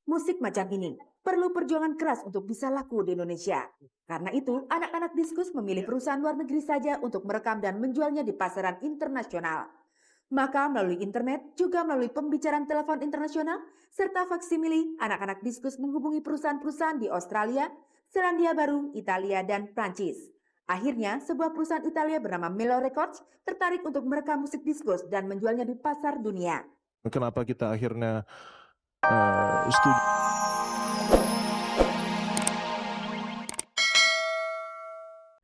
Musik macam ini perlu perjuangan keras untuk bisa laku di Indonesia. Karena itu, anak-anak Diskus memilih perusahaan luar negeri saja untuk merekam dan menjualnya di pasaran internasional. Maka melalui internet, juga melalui pembicaraan telepon internasional, serta faksimili, anak-anak Diskus menghubungi perusahaan-perusahaan di Australia, Selandia Baru, Italia, dan Prancis. Akhirnya, sebuah perusahaan Italia bernama Melo Records tertarik untuk merekam musik Diskus dan menjualnya di pasar dunia. Kenapa kita akhirnya setuju?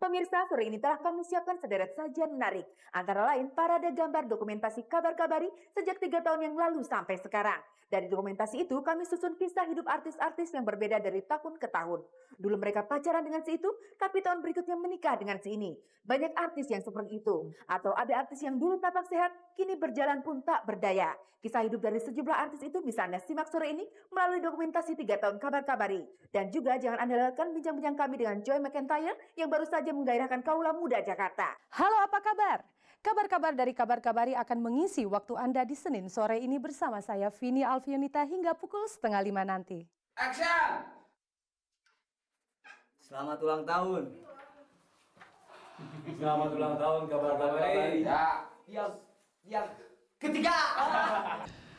Pemirsa, sore ini telah kami siapkan sederet sajian menarik. Antara lain, parade gambar dokumentasi Kabar Kabari sejak 3 tahun yang lalu sampai sekarang. Dari dokumentasi itu, kami susun kisah hidup artis-artis yang berbeda dari tahun ke tahun. Dulu mereka pacaran dengan si itu, tapi tahun berikutnya menikah dengan si ini. Banyak artis yang seperti itu. Atau ada artis yang dulu tampak sehat, kini berjalan pun tak berdaya. Kisah hidup dari sejumlah artis itu bisa Anda simak sore ini melalui dokumentasi 3 tahun Kabar Kabari. Dan juga jangan Anda lewatkan bincang-bincang kami dengan Joy McIntyre yang baru saja menggairahkan kaula muda Jakarta. Halo, apa kabar? Kabar-kabar dari Kabar Kabari akan mengisi waktu Anda di Senin sore ini bersama saya Vini Alfionita hingga pukul 4:30 nanti. Action! Selamat ulang tahun. Selamat ulang tahun Kabar Kabari. Yang ketiga.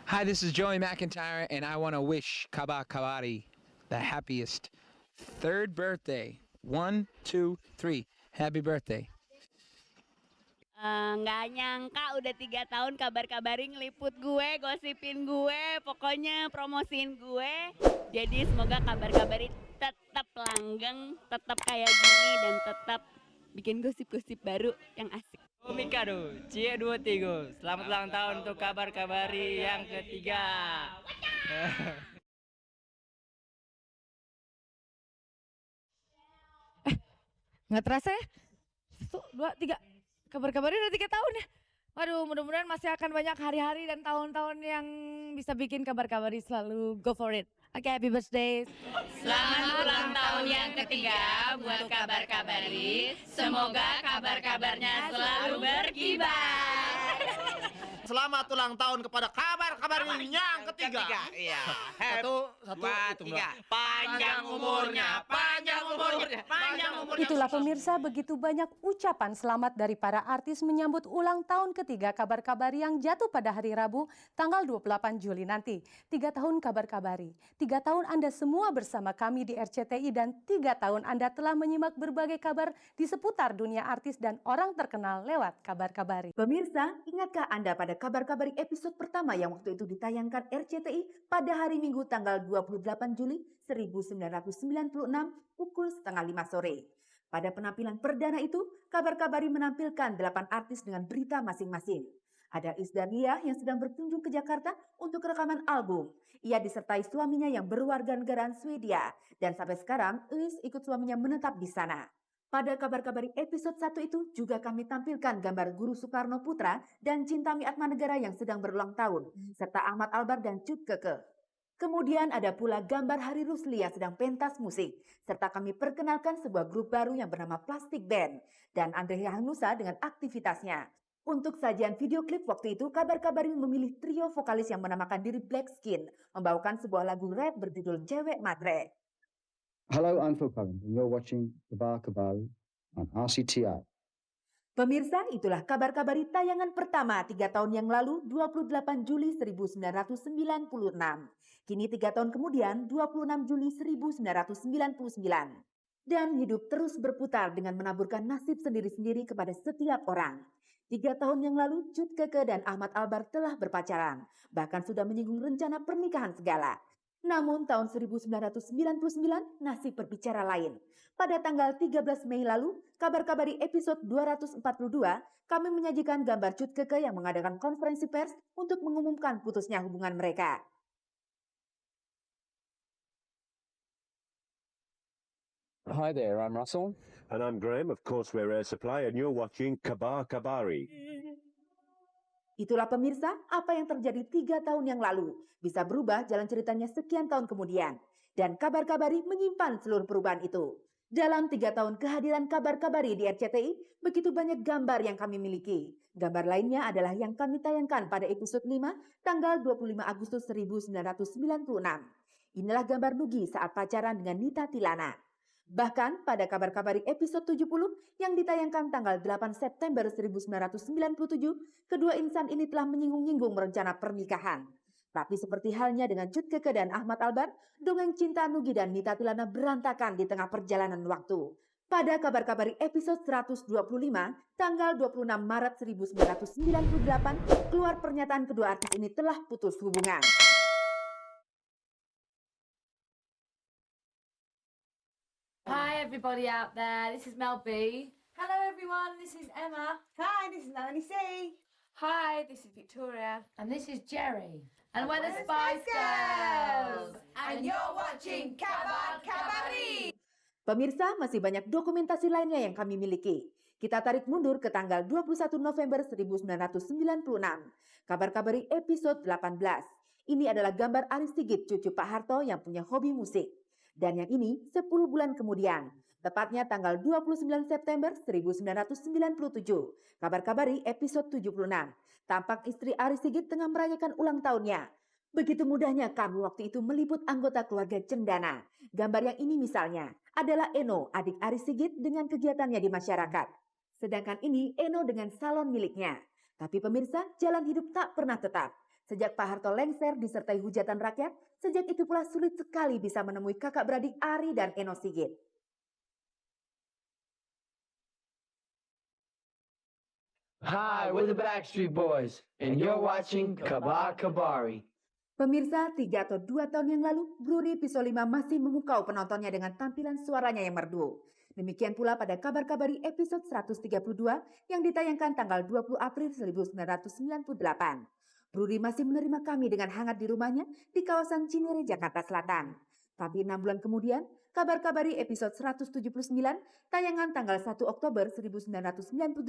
Hi, this is Joey McIntyre, and I want to wish Kabar Kabari the happiest third birthday. 1, 2, 3. Happy birthday. Nggak nyangka udah 3 tahun kabar-kabarin ngeliput gue, gosipin gue, pokoknya promosiin gue. Jadi semoga kabar-kabarin tetap langgeng, tetap kayak gini, dan tetap bikin gosip-gosip baru yang asik. Mikado, Cie 23. Selamat ulang tahun untuk Kabar Kabari yang ketiga. Nggak terasa ya? 1, 2, 3. Kabar-kabarnya udah 3 tahun ya. Waduh, mudah-mudahan masih akan banyak hari-hari dan tahun-tahun yang bisa bikin kabar-kabari selalu go for it. Oke, happy birthday. Selamat ulang tahun yang ketiga buat kabar-kabari. Semoga kabar-kabarnya selalu berkibar. Selamat ulang tahun kepada kabar-kabari yang ketiga. Iya. Satu, tiga. Panjang umurnya, panjang umurnya, panjang umurnya. Itulah pemirsa, begitu banyak ucapan selamat dari para artis menyambut ulang tahun ketiga Kabar Kabari yang jatuh pada hari Rabu tanggal 28 Juli nanti. 3 tahun Kabar Kabari, 3 tahun Anda semua bersama kami di RCTI, dan 3 tahun Anda telah menyimak berbagai kabar di seputar dunia artis dan orang terkenal lewat Kabar Kabari. Pemirsa, ingatkah Anda pada Kabar Kabari episode pertama yang waktu itu ditayangkan RCTI pada hari Minggu tanggal 28 Juli 1996 pukul 4:30 sore. Pada penampilan perdana itu, Kabar Kabari menampilkan 8 artis dengan berita masing-masing. Ada Isdania yang sedang berkunjung ke Jakarta untuk rekaman album. Ia disertai suaminya yang berwarganegaraan Swedia, dan sampai sekarang Is ikut suaminya menetap di sana. Pada Kabar-Kabari episode 1 itu juga kami tampilkan gambar Guru Soekarno Putra dan Cintami Atmanegara yang sedang berulang tahun, serta Ahmad Albar dan Cut Keke. Kemudian ada pula gambar Hari Rusli yang sedang pentas musik, serta kami perkenalkan sebuah grup baru yang bernama Plastic Band, dan Andre Hanusa dengan aktivitasnya. Untuk sajian video klip waktu itu, Kabar-Kabari memilih trio vokalis yang menamakan diri Black Skin, membawakan sebuah lagu rap berjudul Cewek Matre. Hello, I'm Phil Collins, and you're watching Kabar Kabari on RCTI. Pemirsa, itulah Kabar Kabari tayangan pertama 3 tahun yang lalu, 28 Juli 1996. Kini 3 tahun kemudian, 26 Juli 1999. Dan hidup terus berputar dengan menaburkan nasib sendiri-sendiri kepada setiap orang. 3 tahun yang lalu, Cut Keke dan Ahmad Albar telah berpacaran, bahkan sudah menyinggung rencana pernikahan segala. Namun tahun 1999 nasib berbicara lain. Pada tanggal 13 Mei lalu, Kabar Kabari episode 242, kami menyajikan gambar Cut Keke yang mengadakan konferensi pers untuk mengumumkan putusnya hubungan mereka. Hi there, I'm Russell. And I'm Graham, of course we're Air Supply, and you're watching Kabar Kabari. Itulah pemirsa, apa yang terjadi 3 tahun yang lalu bisa berubah jalan ceritanya sekian tahun kemudian. Dan Kabar Kabari menyimpan seluruh perubahan itu. Dalam 3 tahun kehadiran Kabar Kabari di RCTI, begitu banyak gambar yang kami miliki. Gambar lainnya adalah yang kami tayangkan pada episode 5, tanggal 25 Agustus 1996. Inilah gambar Nugi saat pacaran dengan Nita Tilana. Bahkan pada Kabar Kabari episode 70 yang ditayangkan tanggal 8 September 1997, kedua insan ini telah menyinggung-nyinggung rencana pernikahan. Tapi seperti halnya dengan Cut Keke dan Ahmad Albar, dongeng cinta Nugi dan Nita Tilana berantakan di tengah perjalanan waktu. Pada Kabar Kabari episode 125, tanggal 26 Maret 1998, keluar pernyataan kedua artis ini telah putus hubungan. Hi everybody out there, this is Mel B. Hello everyone, this is Emma. Hi, this is Melanie C. Hi, this is Victoria. And this is Jerry. And we're the Spice Girls. And you're watching Kabar Kabari. Pemirsa, masih banyak dokumentasi lainnya yang kami miliki. Kita tarik mundur ke tanggal 21 November 1996. Kabar Kabari episode 18. Ini adalah gambar Aris Sigit, cucu Pak Harto yang punya hobi musik. Dan yang ini 10 bulan kemudian, tepatnya tanggal 29 September 1997. Kabar Kabari episode 76. Tampak istri Aris Sigit tengah merayakan ulang tahunnya. Begitu mudahnya kami waktu itu meliput anggota keluarga Cendana. Gambar yang ini misalnya adalah Eno, adik Aris Sigit dengan kegiatannya di masyarakat. Sedangkan ini Eno dengan salon miliknya. Tapi pemirsa, jalan hidup tak pernah tetap. Sejak Pak Harto lengser disertai hujatan rakyat, sejak itu pula sulit sekali bisa menemui kakak beradik Ari dan Eno Sigit. Hi, we're the Backstreet Boys, and you're watching Kabar Kabari. Pemirsa, 3 atau 2 tahun yang lalu, Bruri Pisolima masih memukau penontonnya dengan tampilan suaranya yang merdu. Demikian pula pada Kabar Kabari episode 132 yang ditayangkan tanggal 20 April 1998. Bruri masih menerima kami dengan hangat di rumahnya di kawasan Cinere, Jakarta Selatan. Tapi 6 bulan kemudian, Kabar Kabari episode 179 tayangan tanggal 1 Oktober 1998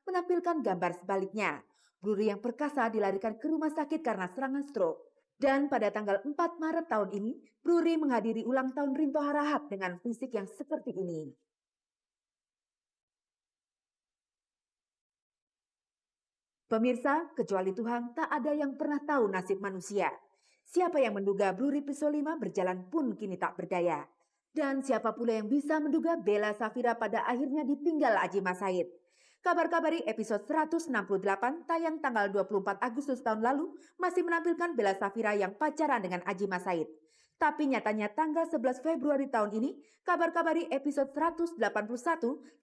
menampilkan gambar sebaliknya. Bruri yang perkasa dilarikan ke rumah sakit karena serangan stroke. Dan pada tanggal 4 Maret tahun ini, Bruri menghadiri ulang tahun Rinto Harahap dengan fisik yang seperti ini. Pemirsa, kecuali Tuhan, tak ada yang pernah tahu nasib manusia. Siapa yang menduga Bruri Pisolima berjalan pun kini tak berdaya. Dan siapa pula yang bisa menduga Bella Safira pada akhirnya ditinggal Aji Mas Said. Kabar Kabari episode 168 tayang tanggal 24 Agustus tahun lalu masih menampilkan Bella Safira yang pacaran dengan Aji Mas Said. Tapi nyatanya tanggal 11 Februari tahun ini, Kabar Kabari episode 181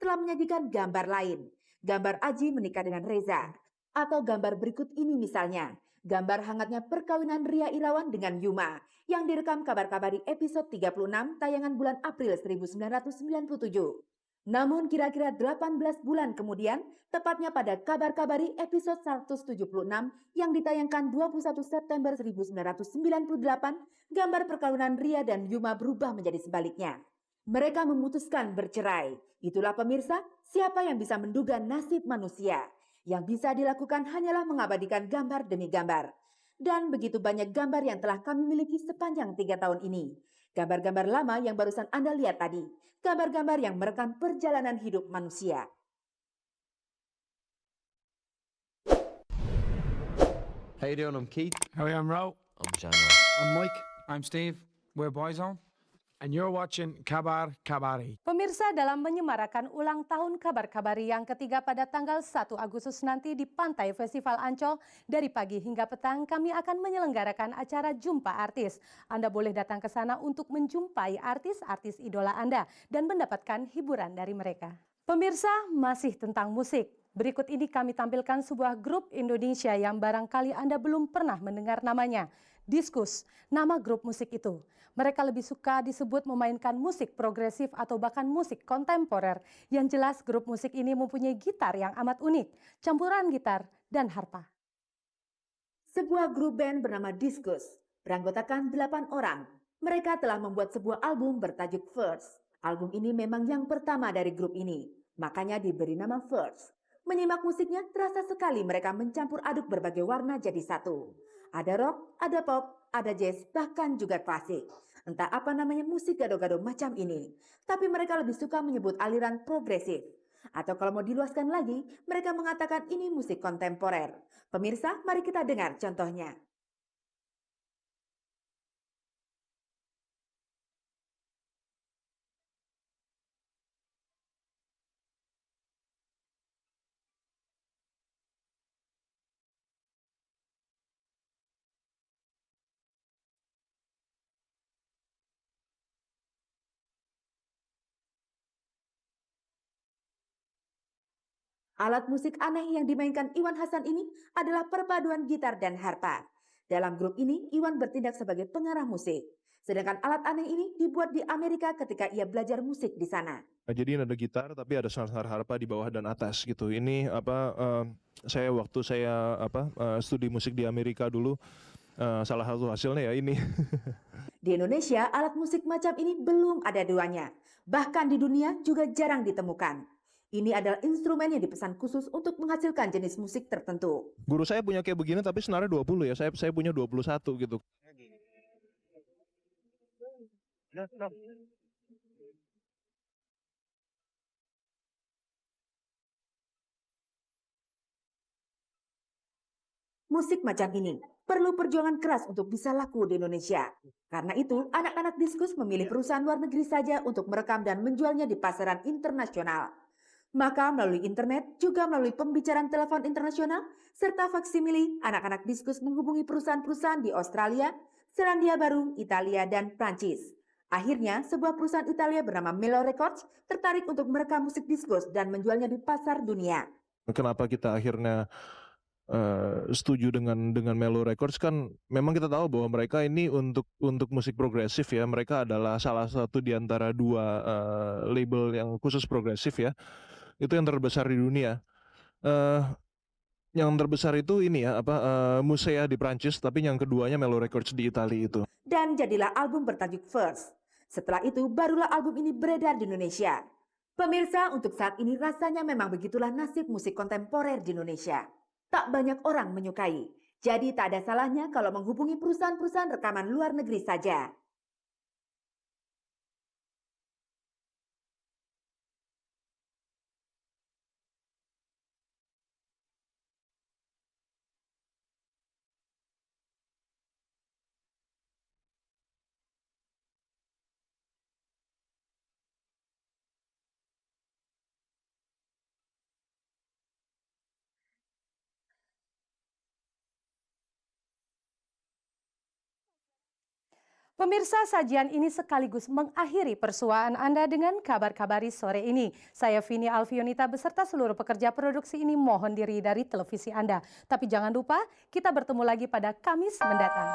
telah menyajikan gambar lain. Gambar Aji menikah dengan Reza. Atau gambar berikut ini misalnya, gambar hangatnya perkawinan Ria Irawan dengan Yuma yang direkam Kabar Kabari episode 36 tayangan bulan April 1997. Namun kira-kira 18 bulan kemudian, tepatnya pada Kabar Kabari episode 176 yang ditayangkan 21 September 1998, gambar perkawinan Ria dan Yuma berubah menjadi sebaliknya. Mereka memutuskan bercerai. Itulah pemirsa, siapa yang bisa menduga nasib manusia. Yang bisa dilakukan hanyalah mengabadikan gambar demi gambar. Dan begitu banyak gambar yang telah kami miliki sepanjang 3 tahun ini. Gambar-gambar lama yang barusan Anda lihat tadi. Gambar-gambar yang merekam perjalanan hidup manusia. How you doing? I'm Keith. Hey, I'm Ro. I'm Jano. I'm Mike. I'm Steve. We're Boyzone. And you're watching Kabar Kabari. Pemirsa, dalam menyemarakan ulang tahun Kabar Kabari yang ketiga pada tanggal 1 Agustus nanti di Pantai Festival Ancol, dari pagi hingga petang kami akan menyelenggarakan acara Jumpa Artis. Anda boleh datang ke sana untuk menjumpai artis-artis idola Anda dan mendapatkan hiburan dari mereka. Pemirsa, masih tentang musik. Berikut ini kami tampilkan sebuah grup Indonesia yang barangkali Anda belum pernah mendengar namanya. Diskus, nama grup musik itu. Mereka lebih suka disebut memainkan musik progresif atau bahkan musik kontemporer. Yang jelas grup musik ini mempunyai gitar yang amat unik, campuran gitar dan harpa. Sebuah grup band bernama Diskus, beranggotakan 8 orang. Mereka telah membuat sebuah album bertajuk First. Album ini memang yang pertama dari grup ini, makanya diberi nama First. Menyimak musiknya terasa sekali mereka mencampur aduk berbagai warna jadi satu. Ada rock, ada pop, ada jazz, bahkan juga klasik. Entah apa namanya musik gado-gado macam ini. Tapi mereka lebih suka menyebut aliran progresif. Atau kalau mau diluaskan lagi, mereka mengatakan ini musik kontemporer. Pemirsa, mari kita dengar contohnya. Alat musik aneh yang dimainkan Iwan Hasan ini adalah perpaduan gitar dan harpa. Dalam grup ini, Iwan bertindak sebagai pengarah musik. Sedangkan alat aneh ini dibuat di Amerika ketika ia belajar musik di sana. Nah, jadi ini ada gitar tapi ada senar harpa di bawah dan atas gitu. Ini waktu saya studi musik di Amerika dulu, salah satu hasilnya ya ini. Di Indonesia, alat musik macam ini belum ada duanya. Bahkan di dunia juga jarang ditemukan. Ini adalah instrumen yang dipesan khusus untuk menghasilkan jenis musik tertentu. Guru saya punya kayak begini tapi senarnya 20 ya. Saya punya 21 gitu. Musik macam ini perlu perjuangan keras untuk bisa laku di Indonesia. Karena itu, anak-anak Diskus memilih perusahaan luar negeri saja untuk merekam dan menjualnya di pasaran internasional. Maka melalui internet, juga melalui pembicaraan telepon internasional, serta faksimili, anak-anak Diskus menghubungi perusahaan-perusahaan di Australia, Selandia Baru, Italia, dan Prancis. Akhirnya, sebuah perusahaan Italia bernama Melo Records tertarik untuk merekam musik Diskus dan menjualnya di pasar dunia. Kenapa kita akhirnya setuju dengan Melo Records, kan memang kita tahu bahwa mereka ini untuk musik progresif ya. Mereka adalah salah satu di antara dua label yang khusus progresif ya. Itu yang terbesar di dunia. Yang terbesar itu ini ya Musea di Prancis, tapi yang keduanya Melo Records di Italia itu. Dan jadilah album bertajuk First. Setelah itu barulah album ini beredar di Indonesia. Pemirsa, untuk saat ini rasanya memang begitulah nasib musik kontemporer di Indonesia. Tak banyak orang menyukai. Jadi tak ada salahnya kalau menghubungi perusahaan-perusahaan rekaman luar negeri saja. Pemirsa, sajian ini sekaligus mengakhiri persuaan Anda dengan kabar-kabari sore ini. Saya Vini Alfionita beserta seluruh pekerja produksi ini mohon diri dari televisi Anda. Tapi jangan lupa, kita bertemu lagi pada Kamis mendatang.